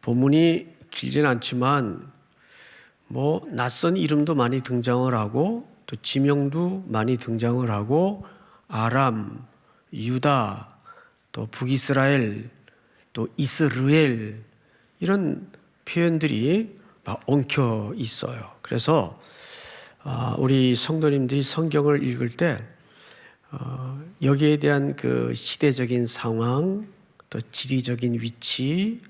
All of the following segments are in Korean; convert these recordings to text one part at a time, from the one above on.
본문이 길진 않지만 낯선 이름도 많이 등장을 하고 또 지명도 많이 등장을 하고 아람, 유다, 또 북이스라엘, 또 이스르엘 이런 표현들이 막 엉켜 있어요. 그래서 우리 성도님들이 성경을 읽을 때 여기에 대한 그 시대적인 상황, 또 지리적인 위치,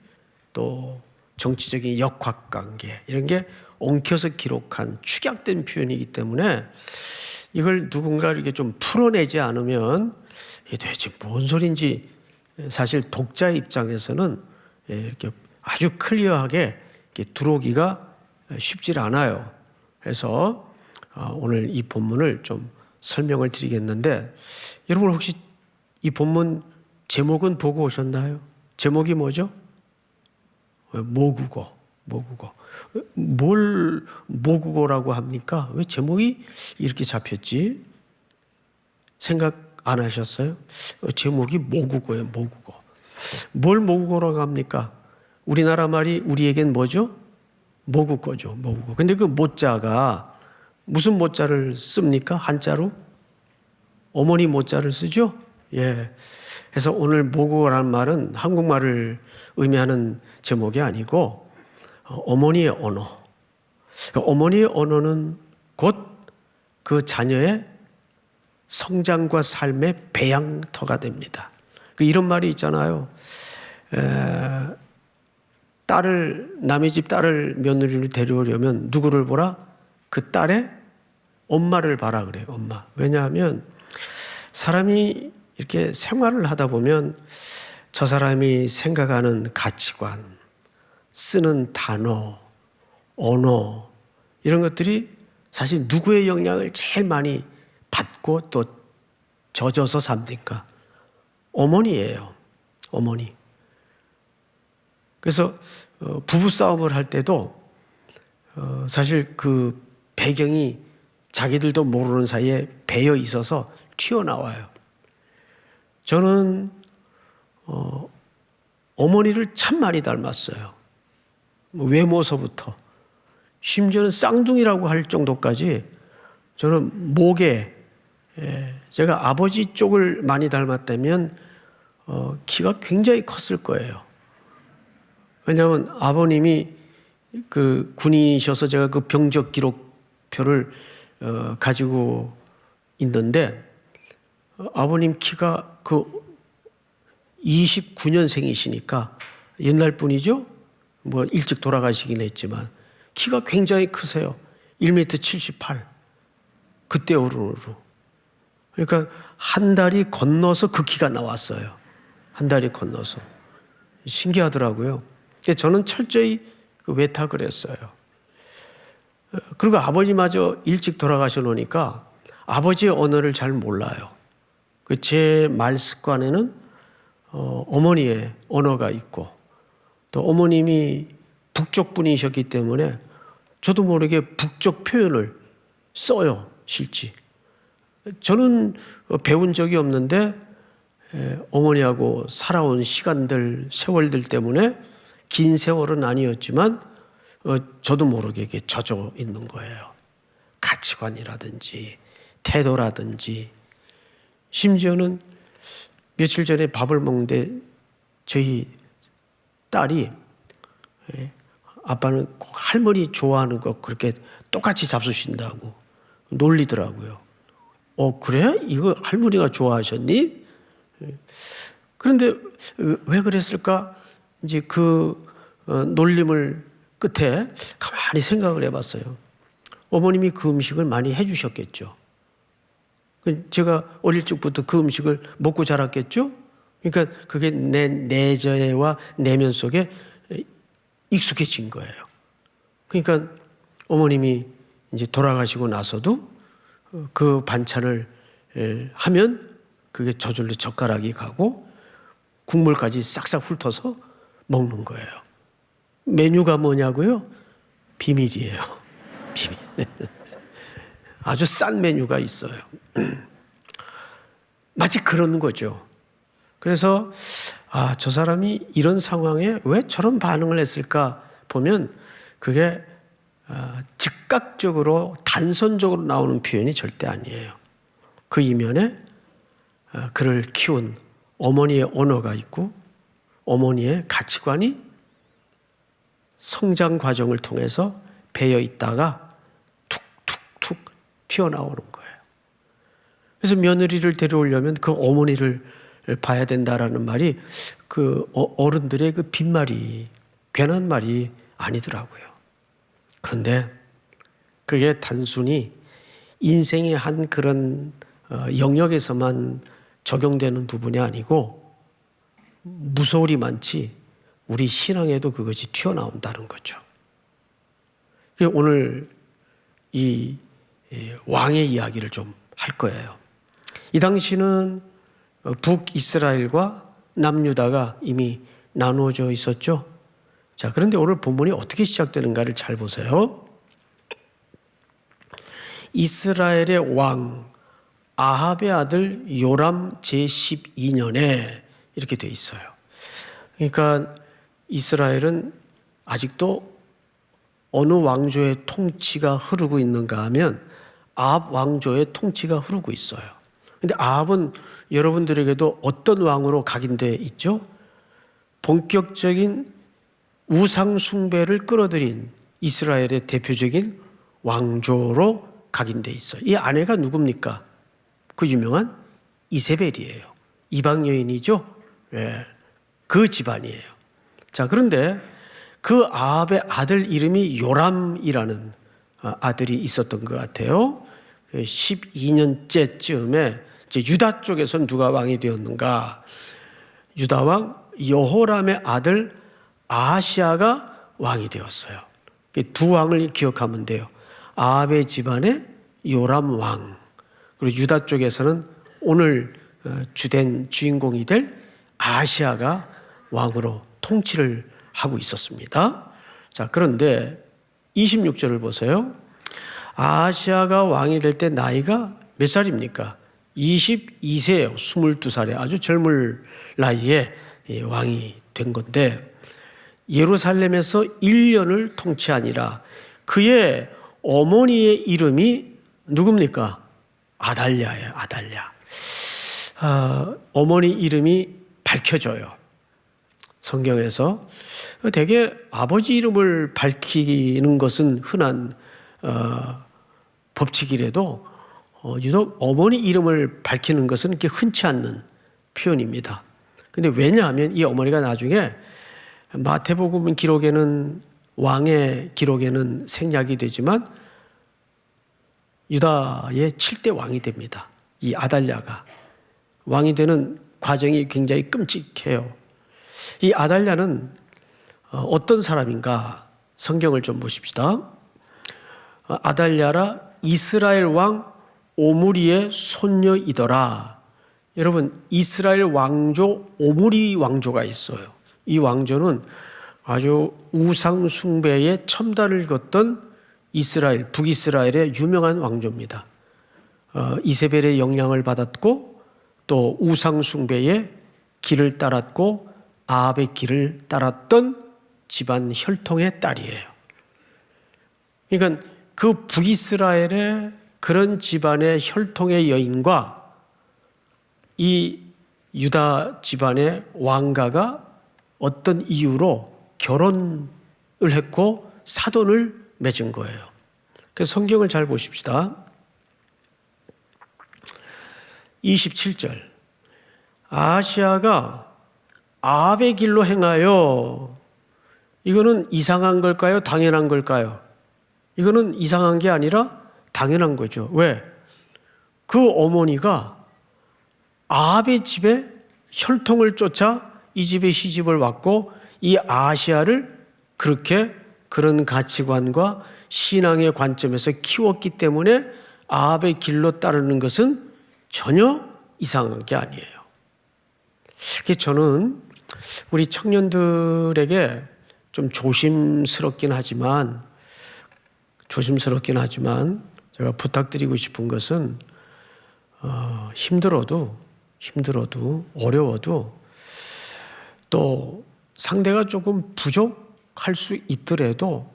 또 정치적인 역학관계 이런 게 엉켜서 기록한 축약된 표현이기 때문에 이걸 누군가 이렇게 좀 풀어내지 않으면 이게 도대체 뭔 소린지 사실 독자 입장에서는 이렇게 아주 클리어하게 이렇게 들어오기가 쉽지 않아요. 그래서 오늘 이 본문을 좀 설명을 드리겠는데 여러분 혹시 이 본문 제목은 보고 오셨나요? 제목이 뭐죠? 모국어. 뭘 모국어라고 합니까? 왜 제목이 이렇게 잡혔지? 생각 안 하셨어요? 제목이 모국어예요, 모국어. 뭘 모국어라고 합니까? 우리나라 말이 우리에겐 뭐죠? 모국어죠, 모국어. 근데 그 모자가 무슨 모자를 씁니까? 한자로? 어머니 모자를 쓰죠? 예. 그래서 오늘 모국어라는 말은 한국말을 의미하는 제목이 아니고 어머니의 언어. 어머니의 언어는 곧 그 자녀의 성장과 삶의 배양터가 됩니다. 이런 말이 있잖아요. 남의 집 딸을 며느리를 데려오려면 누구를 보라? 그 딸의 엄마를 봐라 그래요. 엄마. 왜냐하면 사람이 이렇게 생활을 하다 보면 저 사람이 생각하는 가치관, 쓰는 단어, 언어 이런 것들이 사실 누구의 영향을 제일 많이 받고 또 젖어서 삽니까? 어머니예요. 어머니. 그래서 부부싸움을 할 때도 사실 그 배경이 자기들도 모르는 사이에 배어 있어서 튀어나와요. 저는 어머니를 참 많이 닮았어요. 외모서부터. 심지어는 쌍둥이라고 할 정도까지 저는 목에 제가 아버지 쪽을 많이 닮았다면 키가 굉장히 컸을 거예요. 왜냐하면 아버님이 그 군인이셔서 제가 그 병적 기록표를 가지고 있는데 아버님 키가 그 29년생이시니까 옛날 분이죠. 일찍 돌아가시긴 했지만 키가 굉장히 크세요. 1m 78. 그때 어른으로. 그러니까 한 달이 건너서 그 키가 나왔어요. 한 달이 건너서. 신기하더라고요. 저는 철저히 그 외탁을 했어요. 그리고 아버지마저 일찍 돌아가셔 놓으니까 아버지의 언어를 잘 몰라요. 제 말 습관에는 어머니의 언어가 있고 또 어머님이 북쪽 분이셨기 때문에 저도 모르게 북쪽 표현을 써요, 실지. 저는 배운 적이 없는데 어머니하고 살아온 시간들, 세월들 때문에 긴 세월은 아니었지만 저도 모르게 이게 젖어 있는 거예요. 가치관이라든지 태도라든지 심지어는 며칠 전에 밥을 먹는데 저희 딸이 아빠는 꼭 할머니 좋아하는 거 그렇게 똑같이 잡수신다고 놀리더라고요. 그래? 이거 할머니가 좋아하셨니? 그런데 왜 그랬을까? 이제 그 놀림을 끝에 가만히 생각을 해봤어요. 어머님이 그 음식을 많이 해주셨겠죠. 제가 어릴 적부터 그 음식을 먹고 자랐겠죠. 그러니까 그게 내 내재와 내면 속에 익숙해진 거예요. 그러니까 어머님이 이제 돌아가시고 나서도 그 반찬을 하면 그게 저절로 젓가락이 가고 국물까지 싹싹 훑어서 먹는 거예요. 메뉴가 뭐냐고요? 비밀이에요. 비밀. 아주 싼 메뉴가 있어요. 마치 그런 거죠. 그래서 저 사람이 이런 상황에 왜 저런 반응을 했을까 보면 그게 즉각적으로 단선적으로 나오는 표현이 절대 아니에요. 그 이면에 그를 키운 어머니의 언어가 있고 어머니의 가치관이 성장 과정을 통해서 배어 있다가 툭툭툭 튀어나오는 거예요. 그래서 며느리를 데려오려면 그 어머니를 봐야 된다라는 말이 그 어른들의 그 빈말이, 괜한 말이 아니더라고요. 그런데 그게 단순히 인생의 한 그런 영역에서만 적용되는 부분이 아니고 무서울이 많지 우리 신앙에도 그것이 튀어나온다는 거죠. 오늘 이 왕의 이야기를 좀 할 거예요. 이 당시는 북이스라엘과 남유다가 이미 나누어져 있었죠. 자, 그런데 오늘 본문이 어떻게 시작되는가를 잘 보세요. 이스라엘의 왕 아합의 아들 요람 제12년에 이렇게 돼 있어요. 그러니까 이스라엘은 아직도 어느 왕조의 통치가 흐르고 있는가 하면 아합 왕조의 통치가 흐르고 있어요. 그런데 아합은 여러분들에게도 어떤 왕으로 각인되어 있죠? 본격적인 우상 숭배를 끌어들인 이스라엘의 대표적인 왕조로 각인되어 있어요. 이 아내가 누굽니까? 그 유명한 이세벨이에요. 이방 여인이죠. 네. 그 집안이에요. 자, 그런데 그 아합의 아들 이름이 요람이라는 아들이 있었던 것 같아요. 12년째쯤에 이제 유다 쪽에서 누가 왕이 되었는가? 유다 왕 여호람의 아들 아하시아가 왕이 되었어요. 두 왕을 기억하면 돼요. 아합의 집안의 요람 왕, 그리고 유다 쪽에서는 오늘 주된 주인공이 될 아하시아가 왕으로 통치를 하고 있었습니다. 자, 그런데 26절을 보세요. 아하시아가 왕이 될 때 나이가 몇 살입니까? 22세예요. 22살에 아주 젊을 나이에 왕이 된 건데 예루살렘에서 1년을 통치하니라. 그의 어머니의 이름이 누굽니까? 아달랴예요. 아달랴. 어머니 이름이 밝혀져요. 성경에서 되게 아버지 이름을 밝히는 것은 흔한 법칙이라도 유독 어머니 이름을 밝히는 것은 그렇게 흔치 않는 표현입니다. 그런데 왜냐하면 이 어머니가 나중에 마태복음 기록에는 왕의 기록에는 생략이 되지만 유다의 7대 왕이 됩니다. 이 아달랴가 왕이 되는 과정이 굉장히 끔찍해요. 이 아달랴는 어떤 사람인가? 성경을 좀 보십시다. 아달랴라 이스라엘 왕 오므리의 손녀이더라. 여러분, 이스라엘 왕조 오므리 왕조가 있어요. 이 왕조는 아주 우상 숭배에 첨단을 걷던 이스라엘, 북이스라엘의 유명한 왕조입니다. 이세벨의 영향을 받았고 또 우상 숭배의 길을 따랐고 아합의 길을 따랐던 집안 혈통의 딸이에요. 그러니까 그 북이스라엘의 그런 집안의 혈통의 여인과 이 유다 집안의 왕가가 어떤 이유로 결혼을 했고 사돈을 맺은 거예요. 그래서 성경을 잘 보십시다. 27절. 아하시아가 아합의 길로 행하여, 이거는 이상한 걸까요? 당연한 걸까요? 이거는 이상한 게 아니라 당연한 거죠. 왜? 그 어머니가 아합의 집에 혈통을 쫓아 이 집에 시집을 왔고 이 아하시아를 그렇게 그런 가치관과 신앙의 관점에서 키웠기 때문에 아합의 길로 따르는 것은 전혀 이상한 게 아니에요. 그래서 저는 우리 청년들에게 좀 조심스럽긴 하지만 제가 부탁드리고 싶은 것은 힘들어도 힘들어도 어려워도 또 상대가 조금 부족할 수 있더라도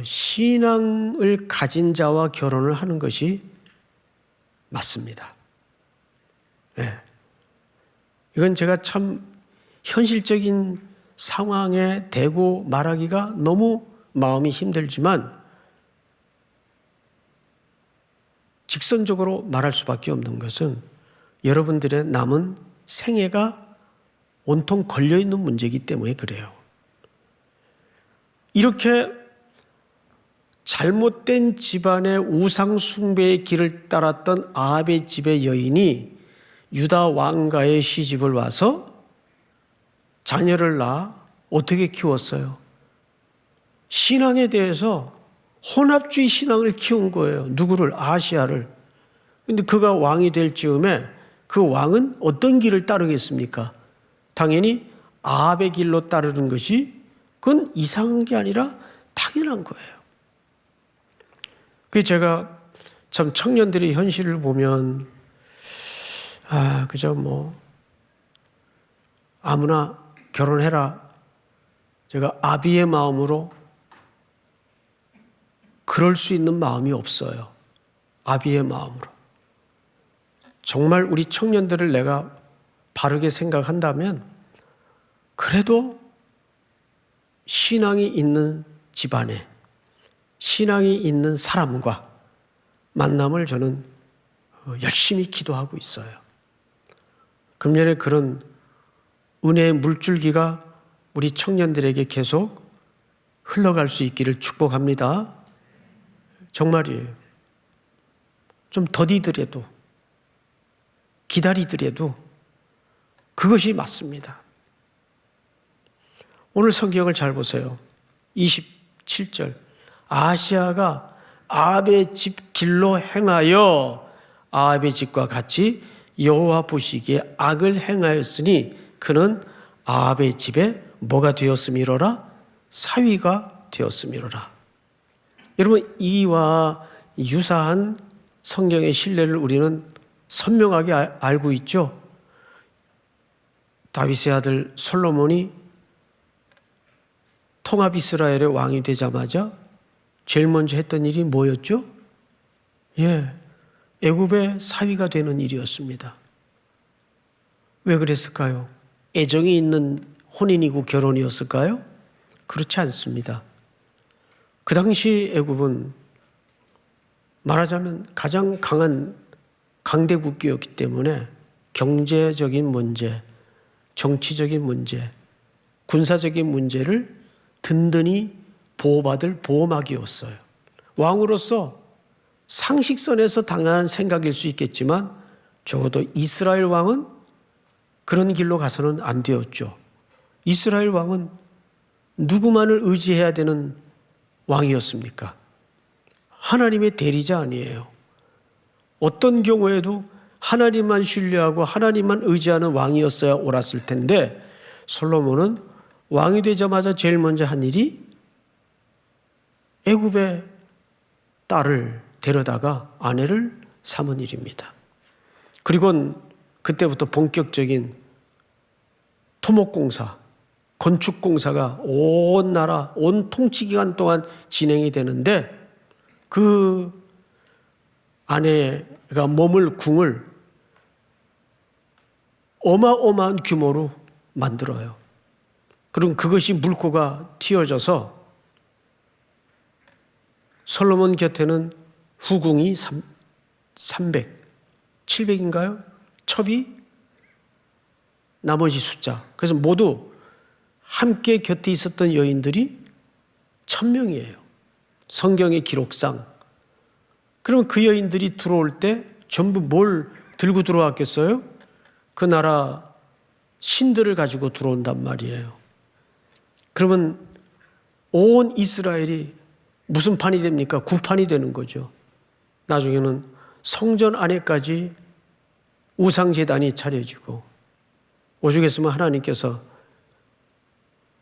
신앙을 가진 자와 결혼을 하는 것이 맞습니다. 네. 이건 제가 참 현실적인 상황에 대고 말하기가 너무 마음이 힘들지만 직선적으로 말할 수밖에 없는 것은 여러분들의 남은 생애가 온통 걸려있는 문제이기 때문에 그래요. 이렇게 잘못된 집안의 우상 숭배의 길을 따랐던 아합의 집의 여인이 유다 왕가의 시집을 와서 자녀를 낳아 어떻게 키웠어요? 신앙에 대해서 혼합주의 신앙을 키운 거예요. 누구를? 아하시야를. 근데 그가 왕이 될 즈음에 그 왕은 어떤 길을 따르겠습니까? 당연히 아합의 길로 따르는 것이 그건 이상한 게 아니라 당연한 거예요. 그래서 제가 참 청년들의 현실을 보면 그저 뭐 아무나 결혼해라. 제가 아비의 마음으로 그럴 수 있는 마음이 없어요. 아비의 마음으로. 정말 우리 청년들을 내가 바르게 생각한다면 그래도 신앙이 있는 집안에 신앙이 있는 사람과 만남을 저는 열심히 기도하고 있어요. 금년에 그런 은혜의 물줄기가 우리 청년들에게 계속 흘러갈 수 있기를 축복합니다. 정말이에요. 좀 더디더라도 기다리더라도 그것이 맞습니다. 오늘 성경을 잘 보세요. 27절 아하시야가 아합의 집 길로 행하여 아합의 집과 같이 여호와 보시기에 악을 행하였으니 그는 아합의 집에 뭐가 되었음이로라? 사위가 되었음이로라. 여러분 이와 유사한 성경의 신뢰를 우리는 선명하게 알고 있죠. 다윗의 아들 솔로몬이 통합 이스라엘의 왕이 되자마자 제일 먼저 했던 일이 뭐였죠? 애굽의 사위가 되는 일이었습니다. 왜 그랬을까요? 애정이 있는 혼인이고 결혼이었을까요? 그렇지 않습니다. 그 당시 애굽은 말하자면 가장 강한 강대국기였기 때문에 경제적인 문제, 정치적인 문제, 군사적인 문제를 든든히 보호받을 보호막이었어요. 왕으로서 상식선에서 당연한 생각일 수 있겠지만 적어도 이스라엘 왕은 그런 길로 가서는 안 되었죠. 이스라엘 왕은 누구만을 의지해야 되는 왕이었습니까? 하나님의 대리자 아니에요. 어떤 경우에도 하나님만 신뢰하고 하나님만 의지하는 왕이었어야 옳았을 텐데 솔로몬은 왕이 되자마자 제일 먼저 한 일이 애굽의 딸을 데려다가 아내를 삼은 일입니다. 그리고 그때부터 본격적인 토목공사, 건축공사가 온 나라, 온 통치기간 동안 진행이 되는데 그 아내가 머물 궁을 어마어마한 규모로 만들어요. 그럼 그것이 물꼬가 튀어져서 솔로몬 곁에는 후궁이 300, 700인가요? 첩이 나머지 숫자. 그래서 모두 함께 곁에 있었던 여인들이 1000명이에요. 성경의 기록상. 그럼 그 여인들이 들어올 때 전부 뭘 들고 들어왔겠어요? 그 나라 신들을 가지고 들어온단 말이에요. 그러면 온 이스라엘이 무슨 판이 됩니까? 구판이 되는 거죠. 나중에는 성전 안에까지 우상제단이 차려지고 오죽했으면 하나님께서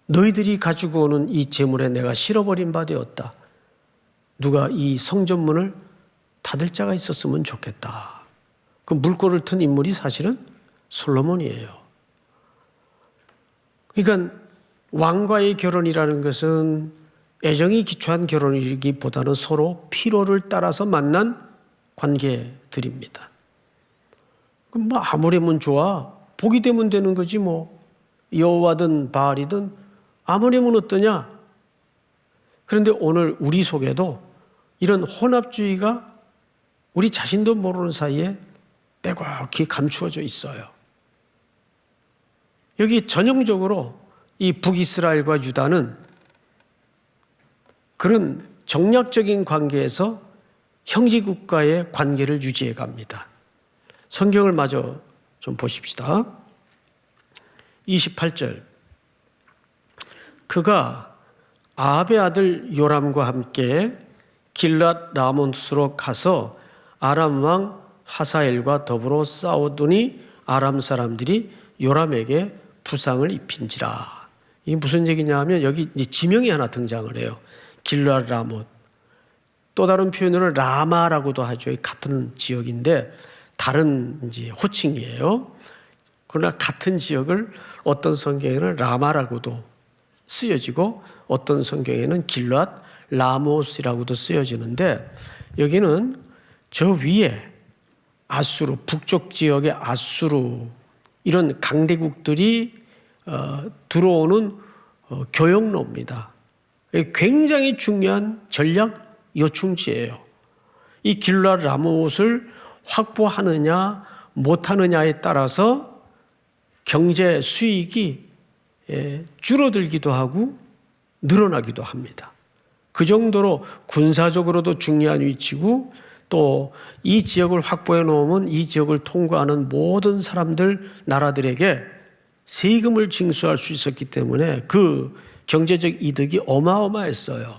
너희들이 가지고 오는 이 재물에 내가 실어버린 바 되었다. 누가 이 성전문을 닫을 자가 있었으면 좋겠다. 그 물꼬를 튼 인물이 사실은 솔로몬이에요. 그러니까 왕과의 결혼이라는 것은 애정이 기초한 결혼이기보다는 서로 필요를 따라서 만난 관계들입니다. 그럼 뭐 아모레면 좋아. 복이 되면 되는 거지 뭐. 여호와든 바알이든 아모레면 어떠냐? 그런데 오늘 우리 속에도 이런 혼합주의가 우리 자신도 모르는 사이에 빼곡히 감추어져 있어요. 여기 전형적으로 이 북이스라엘과 유다는 그런 정략적인 관계에서 형제국가의 관계를 유지해 갑니다. 성경을 마저 좀 보십시다. 28절. 그가 아합의 아들 요람과 함께 길랏 라몬스로 가서 아람 왕 하사엘과 더불어 싸우더니 아람 사람들이 요람에게 부상을 입힌지라. 이게 무슨 얘기냐 하면 여기 이제 지명이 하나 등장을 해요. 길랏 라몬. 또 다른 표현으로 라마라고도 하죠. 같은 지역인데 다른 이제 호칭이에요. 그러나 같은 지역을 어떤 성경에는 라마라고도 쓰여지고 어떤 성경에는 길랏 라모스라고도 쓰여지는데 여기는 저 위에 아수르, 북쪽 지역의 아수르 이런 강대국들이 들어오는 교역로입니다. 굉장히 중요한 전략 요충지예요. 이 길랏 라못을 확보하느냐 못하느냐에 따라서 경제 수익이 줄어들기도 하고 늘어나기도 합니다. 그 정도로 군사적으로도 중요한 위치고 또 이 지역을 확보해 놓으면 이 지역을 통과하는 모든 사람들, 나라들에게 세금을 징수할 수 있었기 때문에 그 경제적 이득이 어마어마했어요.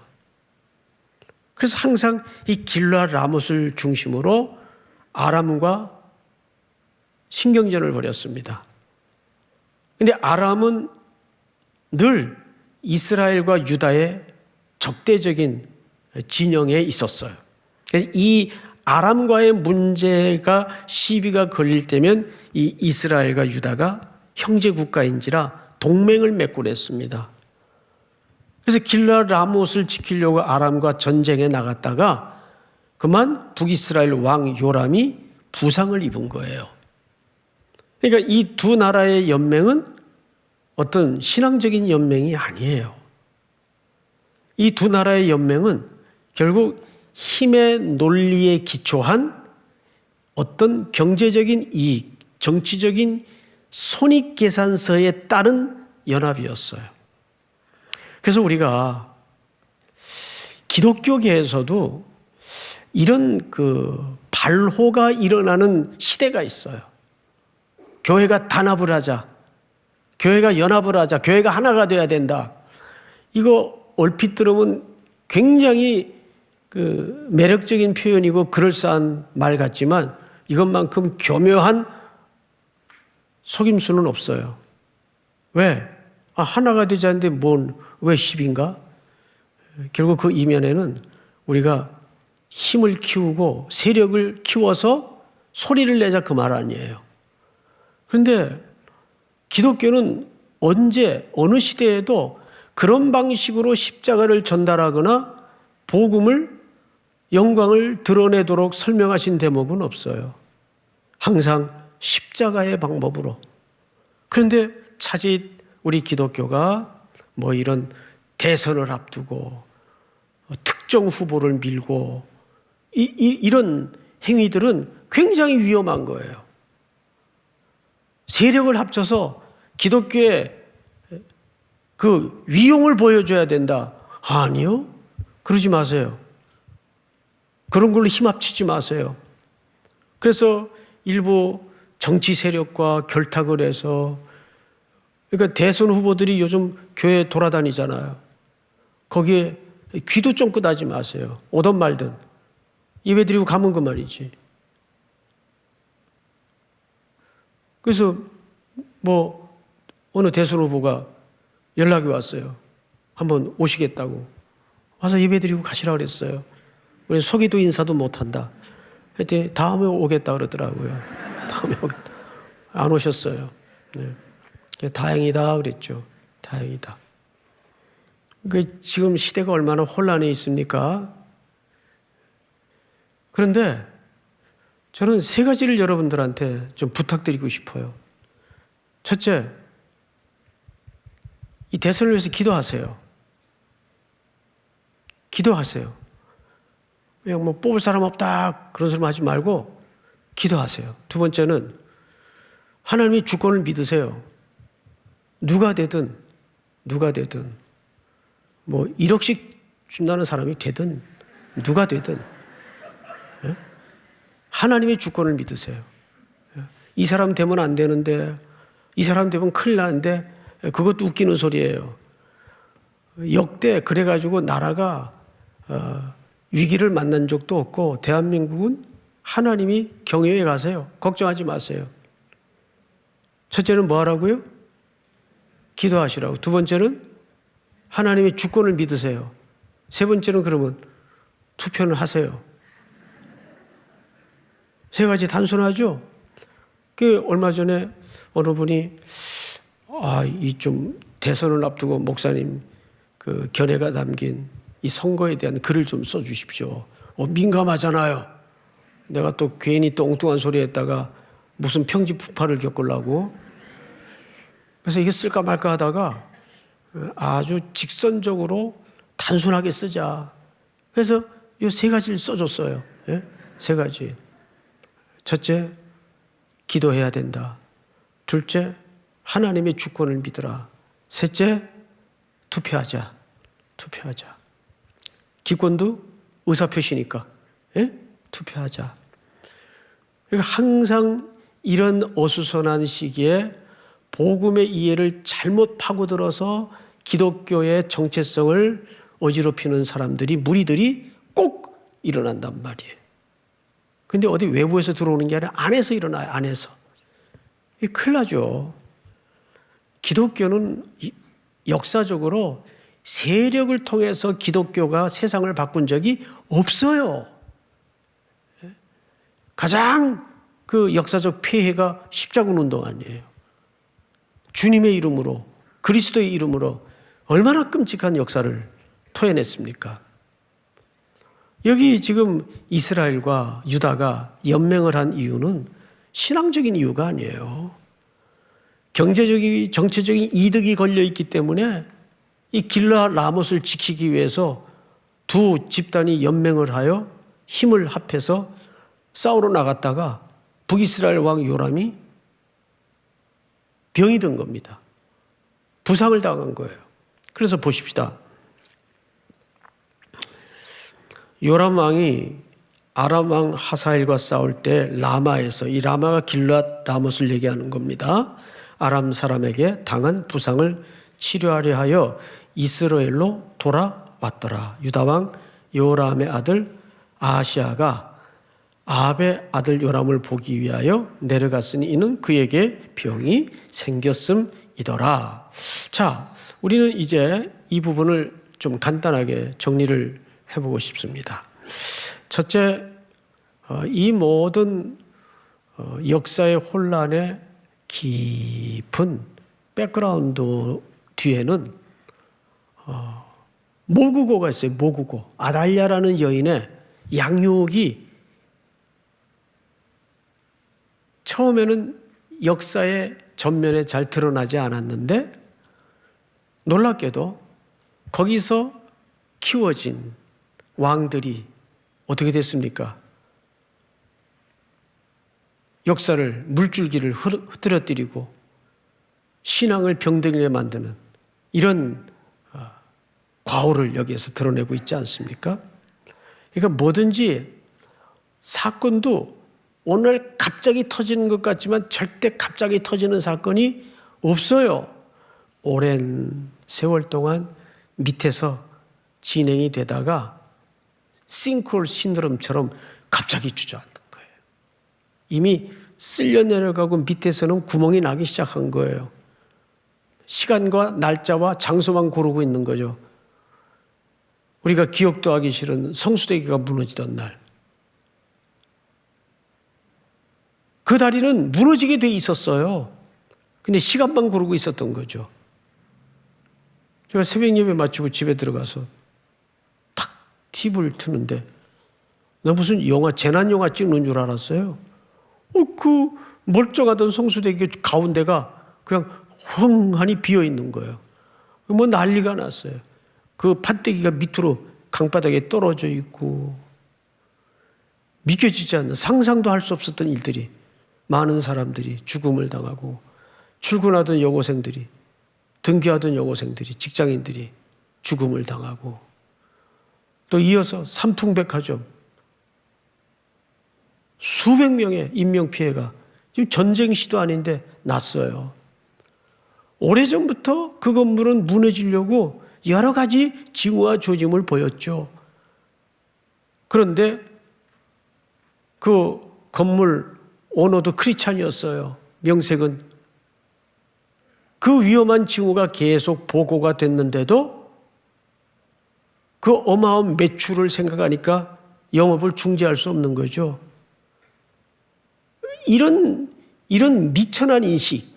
그래서 항상 이 길랏 라못을 중심으로 아람과 신경전을 벌였습니다. 그런데 아람은 늘 이스라엘과 유다의 적대적인 진영에 있었어요. 그래서 이 아람과의 문제가 시비가 걸릴 때면 이 이스라엘과 유다가 형제 국가인지라 동맹을 맺고 그랬습니다. 그래서 길랏 라못을 지키려고 아람과 전쟁에 나갔다가 그만 북이스라엘 왕 요람이 부상을 입은 거예요. 그러니까 이 두 나라의 연맹은 어떤 신앙적인 연맹이 아니에요. 이 두 나라의 연맹은 결국 힘의 논리에 기초한 어떤 경제적인 이익, 정치적인 손익계산서에 따른 연합이었어요. 그래서 우리가 기독교계에서도 이런 발호가 일어나는 시대가 있어요. 교회가 단합을 하자. 교회가 연합을 하자. 교회가 하나가 돼야 된다. 이거 얼핏 들으면 굉장히 매력적인 표현이고 그럴싸한 말 같지만 이것만큼 교묘한 속임수는 없어요. 왜? 하나가 되지 않는데 왜 10인가? 결국 그 이면에는 우리가 힘을 키우고 세력을 키워서 소리를 내자 그 말 아니에요. 그런데 기독교는 언제 어느 시대에도 그런 방식으로 십자가를 전달하거나 복음을 영광을 드러내도록 설명하신 대목은 없어요. 항상 십자가의 방법으로. 그런데 차짓 우리 기독교가 이런 대선을 앞두고 특정 후보를 밀고 이런 행위들은 굉장히 위험한 거예요. 세력을 합쳐서 기독교의 그 위용을 보여줘야 된다. 아니요. 그러지 마세요. 그런 걸로 힘 합치지 마세요. 그래서 일부 정치 세력과 결탁을 해서 그러니까 대선 후보들이 요즘 교회 돌아다니잖아요. 거기에 귀도 쫑긋 하지 마세요. 오든 말든. 예배 드리고 가면 그 말이지. 그래서 어느 대선 후보가 연락이 왔어요. 한번 오시겠다고. 와서 예배 드리고 가시라고 그랬어요. 우리 소기도 인사도 못한다. 했더니 다음에 오겠다 그러더라고요. 다음에 오겠다. 안 오셨어요. 네. 다행이다 그랬죠. 다행이다. 지금 시대가 얼마나 혼란해 있습니까? 그런데 저는 세 가지를 여러분들한테 좀 부탁드리고 싶어요. 첫째, 이 대선을 위해서 기도하세요. 기도하세요. 그냥 뭐 뽑을 사람 없다 그런 소리 하지 말고 기도하세요. 두 번째는 하나님의 주권을 믿으세요. 누가 되든 뭐 1억씩 준다는 사람이 되든 누가 되든 하나님의 주권을 믿으세요. 이 사람 되면 안 되는데, 이 사람 되면 큰일 나는데, 그것도 웃기는 소리예요. 역대 그래가지고 나라가 위기를 만난 적도 없고, 대한민국은 하나님이 경외에 가세요. 걱정하지 마세요. 첫째는 뭐 하라고요? 기도하시라고. 두 번째는 하나님의 주권을 믿으세요. 세 번째는 그러면 투표는 하세요. 세 가지 단순하죠? 얼마 전에 어느 분이, 이 좀 대선을 앞두고 목사님 그 견해가 담긴 이 선거에 대한 글을 좀 써주십시오. 민감하잖아요. 내가 또 괜히 또 엉뚱한 소리 했다가 무슨 평지 풍파를 겪으려고. 그래서 이게 쓸까 말까 하다가 아주 직선적으로 단순하게 쓰자. 그래서 이 세 가지를 써줬어요. 예? 세 가지. 첫째, 기도해야 된다. 둘째, 하나님의 주권을 믿으라. 셋째, 투표하자. 기권도 의사표시니까 투표하자. 그러니까 항상 이런 어수선한 시기에 복음의 이해를 잘못 파고들어서 기독교의 정체성을 어지럽히는 사람들이, 무리들이 꼭 일어난단 말이에요. 근데 어디 외부에서 들어오는 게 아니라 안에서 일어나요. 안에서. 이게 큰일 나죠. 기독교는 역사적으로 세력을 통해서 기독교가 세상을 바꾼 적이 없어요. 가장 그 역사적 폐해가 십자군 운동 아니에요. 주님의 이름으로, 그리스도의 이름으로 얼마나 끔찍한 역사를 토해냈습니까? 여기 지금 이스라엘과 유다가 연맹을 한 이유는 신앙적인 이유가 아니에요. 경제적인, 정치적인 이득이 걸려있기 때문에 이 길르앗 라못을 지키기 위해서 두 집단이 연맹을 하여 힘을 합해서 싸우러 나갔다가 북이스라엘 왕 요람이 병이 든 겁니다. 부상을 당한 거예요. 그래서 보십시다. 요람 왕이 아람 왕 하사엘과 싸울 때 라마에서, 이 라마가 길르앗 라못을 얘기하는 겁니다. 아람 사람에게 당한 부상을 치료하려 하여 이스라엘로 돌아왔더라. 유다 왕 요람의 아들 아하시아가 아합의 아들 요람을 보기 위하여 내려갔으니 이는 그에게 병이 생겼음이더라. 자, 우리는 이제 이 부분을 좀 간단하게 정리를 해보고 싶습니다. 첫째, 이 모든 역사의 혼란의 깊은 백그라운드 뒤에는 모국어가 있어요. 모국어. 아달랴라는 여인의 양육이 처음에는 역사의 전면에 잘 드러나지 않았는데 놀랍게도 거기서 키워진 왕들이 어떻게 됐습니까? 역사를 물줄기를 흐트러뜨리고 신앙을 병들게 만드는 이런 과오를 여기에서 드러내고 있지 않습니까? 그러니까 뭐든지 사건도 오늘 갑자기 터지는 것 같지만 절대 갑자기 터지는 사건이 없어요. 오랜 세월 동안 밑에서 진행이 되다가 싱크홀 신드롬처럼 갑자기 주저앉는 거예요. 이미 쓸려 내려가고 밑에서는 구멍이 나기 시작한 거예요. 시간과 날짜와 장소만 고르고 있는 거죠. 우리가 기억도 하기 싫은 성수대교가 무너지던 날. 그 다리는 무너지게 돼 있었어요. 근데 시간만 고르고 있었던 거죠. 제가 새벽 예배 마치고 집에 들어가서 탁 TV를 트는데 나 무슨 영화, 재난 영화 찍는 줄 알았어요. 그 멀쩡하던 성수대교 가운데가 그냥 헝하니 비어 있는 거예요. 뭐 난리가 났어요. 그 판때기가 밑으로 강바닥에 떨어져 있고 믿겨지지 않는, 상상도 할 수 없었던 일들이, 많은 사람들이 죽음을 당하고 출근하던 여고생들이, 등교하던 여고생들이, 직장인들이 죽음을 당하고, 또 이어서 삼풍백화점 수백 명의 인명피해가 지금 전쟁 시도 아닌데 났어요. 오래전부터 그 건물은 무너지려고 여러 가지 징후와 조짐을 보였죠. 그런데 그 건물 오너도 크리스찬이었어요. 명색은. 그 위험한 징후가 계속 보고가 됐는데도 그 어마어마한 매출을 생각하니까 영업을 중지할 수 없는 거죠. 이런 미천한 인식,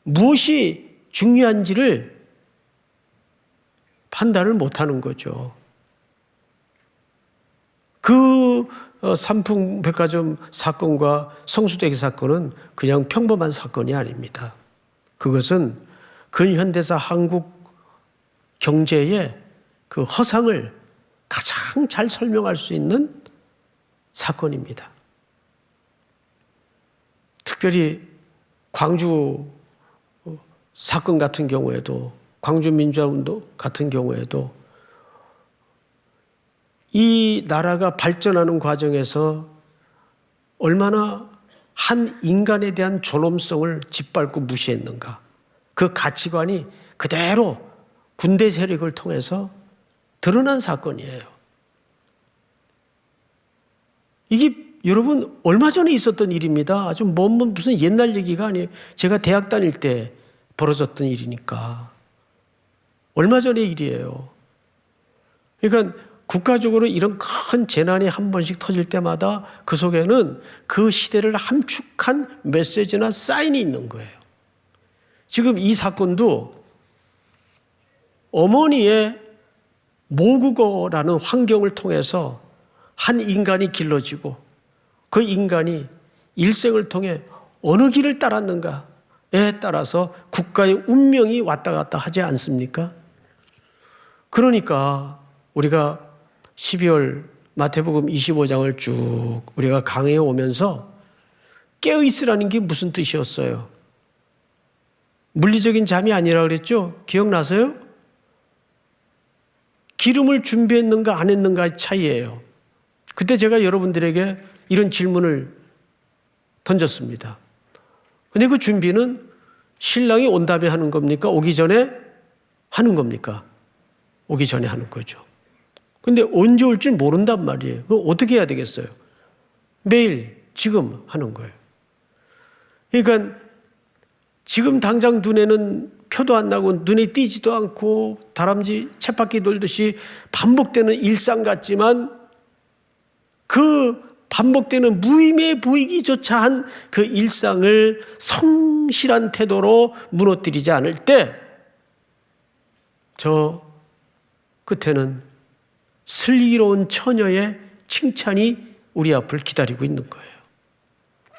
무엇이 중요한지를 판단을 못하는 거죠. 그 삼풍백화점 사건과 성수대교 사건은 그냥 평범한 사건이 아닙니다. 그것은 근현대사 한국 경제의 그 허상을 가장 잘 설명할 수 있는 사건입니다. 특별히 광주 사건 같은 경우에도, 광주 민주화운동 같은 경우에도 이 나라가 발전하는 과정에서 얼마나 한 인간에 대한 존엄성을 짓밟고 무시했는가. 그 가치관이 그대로 군대 세력을 통해서 드러난 사건이에요. 이게 여러분 얼마 전에 있었던 일입니다. 아주 무슨 옛날 얘기가 아니에요. 제가 대학 다닐 때 벌어졌던 일이니까. 얼마 전의 일이에요. 그러니까 국가적으로 이런 큰 재난이 한 번씩 터질 때마다 그 속에는 그 시대를 함축한 메시지나 사인이 있는 거예요. 지금 이 사건도 어머니의 모국어라는 환경을 통해서 한 인간이 길러지고 그 인간이 일생을 통해 어느 길을 따랐는가에 따라서 국가의 운명이 왔다 갔다 하지 않습니까? 그러니까 우리가 12월 마태복음 25장을 쭉 우리가 강해해 오면서 깨어있으라는 게 무슨 뜻이었어요? 물리적인 잠이 아니라 그랬죠? 기억나세요? 기름을 준비했는가 안 했는가의 차이예요. 그때 제가 여러분들에게 이런 질문을 던졌습니다. 근데 그 준비는 신랑이 온 다음에 하는 겁니까? 오기 전에 하는 겁니까? 오기 전에 하는 거죠. 근데 언제 올지 모른단 말이에요. 그럼 어떻게 해야 되겠어요? 매일 지금 하는 거예요. 그러니까 지금 당장 눈에는 표도 안 나고 눈에 띄지도 않고 다람쥐 쳇바퀴 돌듯이 반복되는 일상 같지만 그 반복되는 무의미해 보이기조차 한 그 일상을 성실한 태도로 무너뜨리지 않을 때 저 끝에는 슬기로운 처녀의 칭찬이 우리 앞을 기다리고 있는 거예요.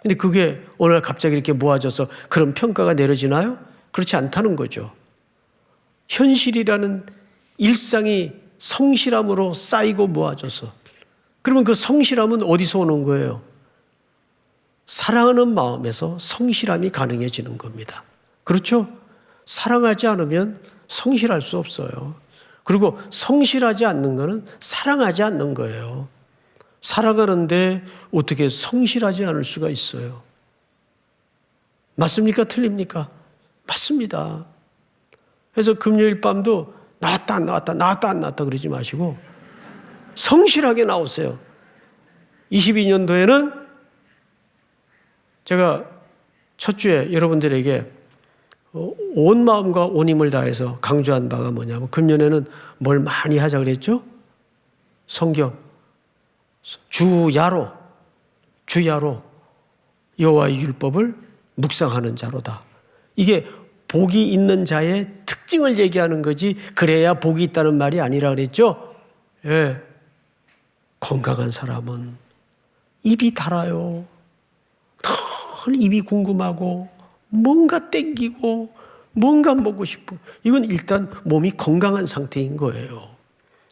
근데 그게 어느 날 갑자기 이렇게 모아져서 그런 평가가 내려지나요? 그렇지 않다는 거죠. 현실이라는 일상이 성실함으로 쌓이고 모아져서, 그러면 그 성실함은 어디서 오는 거예요? 사랑하는 마음에서 성실함이 가능해지는 겁니다. 그렇죠? 사랑하지 않으면 성실할 수 없어요. 그리고 성실하지 않는 것은 사랑하지 않는 거예요. 사랑하는데 어떻게 성실하지 않을 수가 있어요? 맞습니까? 틀립니까? 맞습니다. 그래서 금요일 밤도 나왔다 안 나왔다 나왔다 안 나왔다 그러지 마시고 성실하게 나오세요. 22년도에는 제가 첫 주에 여러분들에게 온 마음과 온 힘을 다해서 강조한 바가 뭐냐면, 금년에는 뭘 많이 하자 그랬죠? 성경, 주야로 여호와의 율법을 묵상하는 자로다. 이게 복이 있는 자의 특징을 얘기하는 거지, 그래야 복이 있다는 말이 아니라 그랬죠. 예. 건강한 사람은 입이 달아요. 늘 입이 궁금하고 뭔가 땡기고 뭔가 먹고 싶고, 이건 일단 몸이 건강한 상태인 거예요.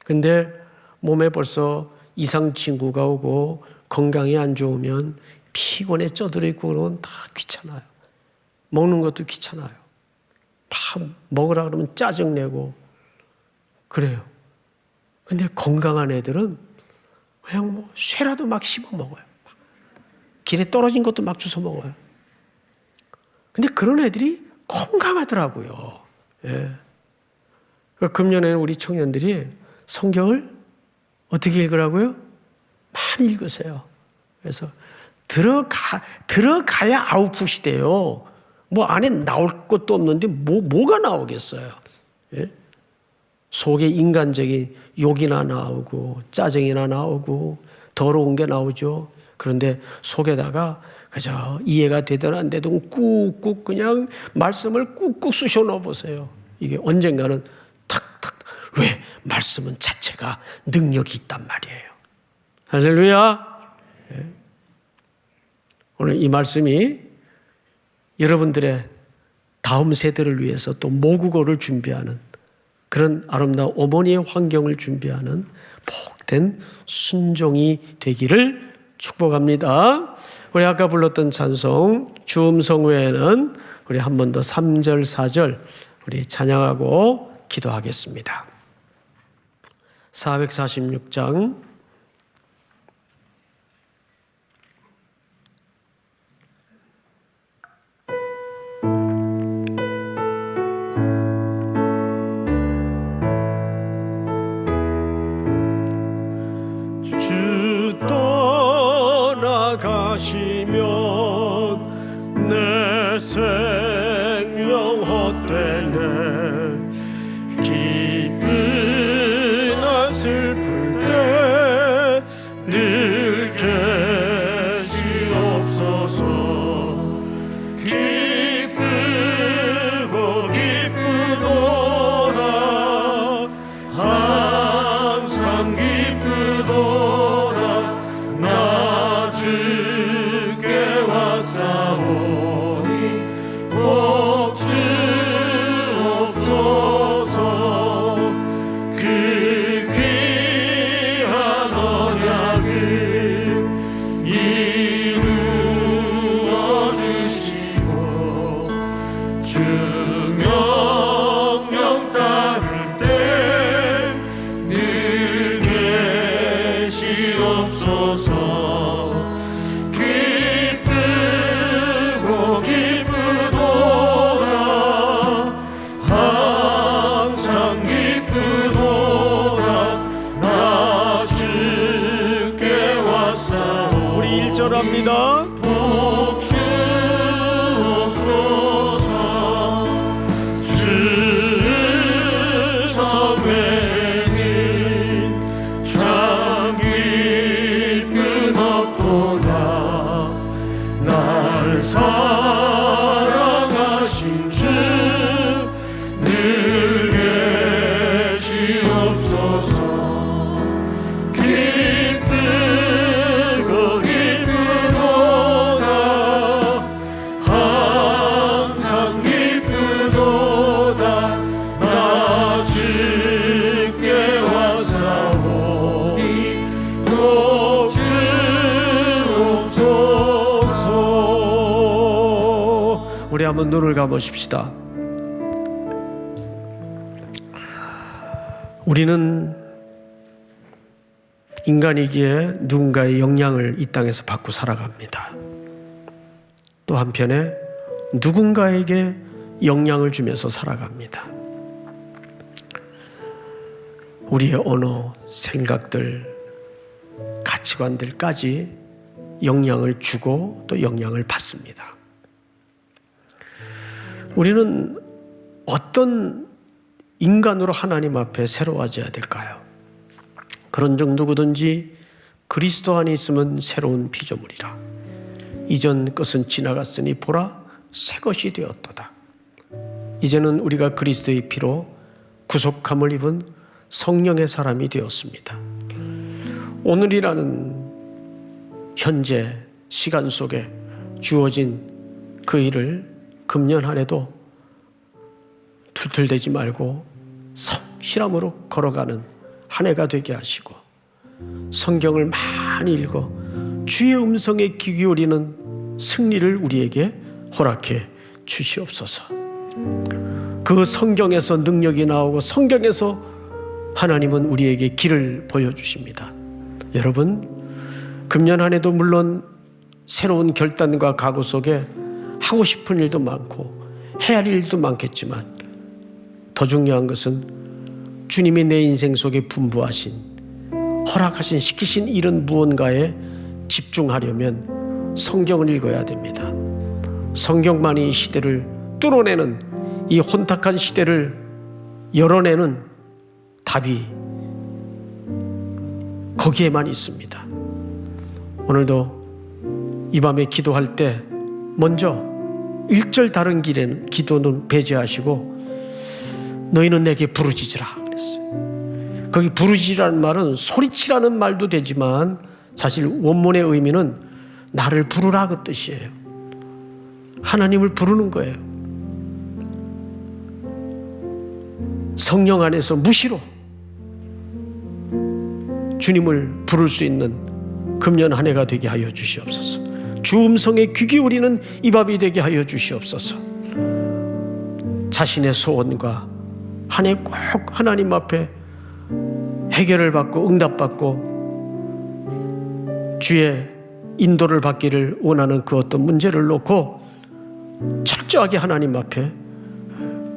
근데 몸에 벌써 이상 징후가 오고 건강이 안 좋으면 피곤해 쪄들어 있고 그러면 다 귀찮아요. 먹는 것도 귀찮아요. 다 먹으라 그러면 짜증내고 그래요. 근데 건강한 애들은 그냥 뭐 쇠라도 막 씹어 먹어요. 길에 떨어진 것도 막 주워 먹어요. 근데 그런 애들이 건강하더라고요. 예. 금년에는 우리 청년들이 성경을 어떻게 읽으라고요? 많이 읽으세요. 그래서 들어가야 아웃풋이 돼요. 뭐 안에 나올 것도 없는데 뭐가 나오겠어요. 예? 속에 인간적인 욕이나 나오고 짜증이나 나오고 더러운 게 나오죠. 그런데 속에다가 그저 이해가 되든 안 되든 꾹꾹 그냥 말씀을 꾹꾹 쑤셔 넣어 보세요. 이게 언젠가는 탁탁. 왜? 말씀은 자체가 능력이 있단 말이에요. 할렐루야. 예. 오늘 이 말씀이 여러분들의 다음 세대를 위해서 또 모국어를 준비하는 그런 아름다운 어머니의 환경을 준비하는 복된 순종이 되기를 축복합니다. 우리 아까 불렀던 찬송 주음성 외에는 우리 한 번 더 3절 4절 우리 찬양하고 기도하겠습니다. 446장 주 떠나가시면 내 생명 헛되네. 기쁘나 슬플 때 늘 계시옵소서. 기쁘고 기쁘도다 항상 기쁘도다 나 주께 왔사오니 복 주옵소서. 그 귀한 언약을 이루어 주시고 주 명령 따를 때 늘 계시옵소서. 기쁘고 기쁘도다 항상 기쁘도다 나 주께 왔사오니. 우리 1절 합니다. 복 주옵소서. 주 성회는 참 기쁨 없도다 날 사랑하신 주 늘 계시옵소서. 기쁘고 기쁘도다 항상 기쁘도다 나 주께 왔사오니 복 주옵소서. 우리 한번 눈을 감으십시다. 우리는 인간이기에 누군가의 영향을 이 땅에서 받고 살아갑니다. 또 한편에 누군가에게 영향을 주면서 살아갑니다. 우리의 언어, 생각들, 가치관들까지 영향을 주고 또 영향을 받습니다. 우리는 어떤 인간으로 하나님 앞에 새로워져야 될까요? 그런 중 누구든지 그리스도 안에 있으면 새로운 피조물이라. 이전 것은 지나갔으니 보라 새 것이 되었도다. 이제는 우리가 그리스도의 피로 구속함을 입은 성령의 사람이 되었습니다. 오늘이라는 현재 시간 속에 주어진 그 일을 금년 한 해도 툴툴대지 말고 성실함으로 걸어가는 한 해가 되게 하시고, 성경을 많이 읽어 주의 음성에 귀 기울이는 승리를 우리에게 허락해 주시옵소서. 그 성경에서 능력이 나오고 성경에서 하나님은 우리에게 길을 보여주십니다. 여러분, 금년 한 해도 물론 새로운 결단과 각오 속에 하고 싶은 일도 많고 해야 할 일도 많겠지만, 더 중요한 것은 주님이 내 인생 속에 분부하신, 허락하신, 시키신 일은 무언가에 집중하려면 성경을 읽어야 됩니다. 성경만이 이 시대를 뚫어내는, 이 혼탁한 시대를 열어내는 답이 거기에만 있습니다. 오늘도 이 밤에 기도할 때 먼저 1절 다른 길에는 기도는 배제하시고 너희는 내게 부르짖으라 그랬어요. 거기 부르짖으라는 말은 소리치라는 말도 되지만 사실 원문의 의미는 나를 부르라 그 뜻이에요. 하나님을 부르는 거예요. 성령 안에서 무시로 주님을 부를 수 있는 금년 한 해가 되게 하여 주시옵소서. 주 음성에 귀 기울이는 이 밤이 되게 하여 주시옵소서. 자신의 소원과 한 해 꼭 하나님 앞에 해결을 받고 응답받고 주의 인도를 받기를 원하는 그 어떤 문제를 놓고 철저하게 하나님 앞에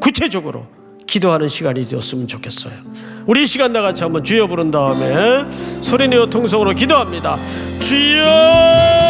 구체적으로 기도하는 시간이 되었으면 좋겠어요. 우리 이 시간 다 같이 한번 주여 부른 다음에 소리내어 통성으로 기도합니다. 주여!